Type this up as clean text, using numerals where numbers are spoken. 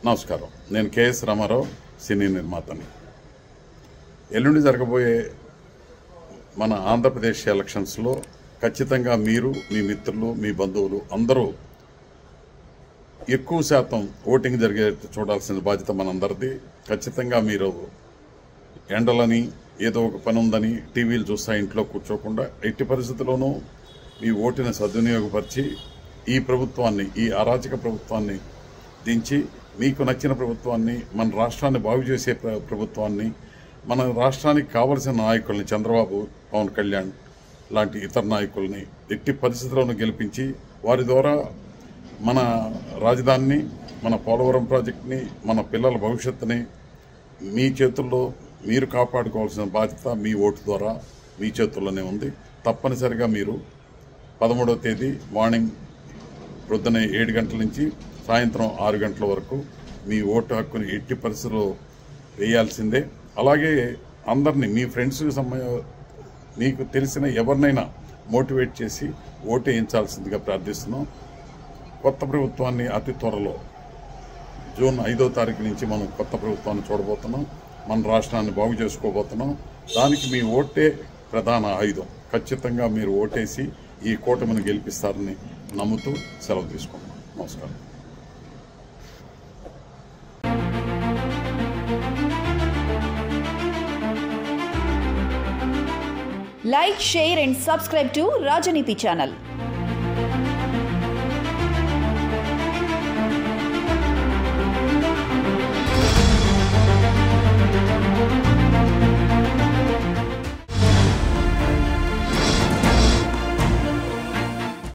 నమస్కారం. నేను కేఎస్ రామారావు, సినీ నిర్మాతని. ఎల్లుండి జరగబోయే మన ఆంధ్రప్రదేశ్ ఎలక్షన్స్లో ఖచ్చితంగా మీరు, మీ మిత్రులు, మీ బంధువులు అందరూ ఎక్కువ శాతం ఓటింగ్ జరిగే చూడాల్సిన బాధ్యత మనందరిది. ఖచ్చితంగా మీరు ఎండలని ఏదో ఒక పని ఉందని టీవీలు చూస్తా ఇంట్లో కూర్చోకుండా ఎట్టి పరిస్థితుల్లోనూ మీ ఓటుని సద్వినియోగపరిచి ఈ ప్రభుత్వాన్ని, ఈ అరాచక ప్రభుత్వాన్ని దించి మీకు నచ్చిన ప్రభుత్వాన్ని, మన రాష్ట్రాన్ని బాగు చేసే ప్రభుత్వాన్ని, మన రాష్ట్రానికి కావలసిన నాయకుల్ని చంద్రబాబు, పవన్ కళ్యాణ్ లాంటి ఇతర నాయకుల్ని ఎట్టి పరిస్థితుల్లోనూ గెలిపించి వారి ద్వారా మన రాజధానిని, మన పోలవరం ప్రాజెక్టుని, మన పిల్లల భవిష్యత్తుని మీ చేతుల్లో మీరు కాపాడుకోవాల్సిన బాధ్యత మీ ఓటు ద్వారా మీ చేతుల్లోనే ఉంది. తప్పనిసరిగా మీరు 13వ తేదీ మార్నింగ్ ప్రొద్దున 7 గంటల నుంచి సాయంత్రం 6 గంటల వరకు మీ ఓటు హక్కుని ఎట్టి పరిస్థితుల్లో వేయాల్సిందే. అలాగే అందరినీ, మీ ఫ్రెండ్స్కి మీకు తెలిసిన ఎవరినైనా మోటివేట్ చేసి ఓటు వేయించాల్సిందిగా ప్రార్థిస్తున్నాం. కొత్త ప్రభుత్వాన్ని అతి త్వరలో జూన్ 5వ తారీఖు నుంచి మనం కొత్త ప్రభుత్వాన్ని చూడబోతున్నాం. మన రాష్ట్రాన్ని బాగు చేసుకోబోతున్నాం. దానికి మీ ఓటే ప్రధాన ఆయుధం. ఖచ్చితంగా మీరు ఓటేసి ఈ కూటమిని గెలిపిస్తారని నమ్ముతూ సెలవు తీసుకుంటాం. నమస్కారం. Like, share and subscribe to Rajaniti channel.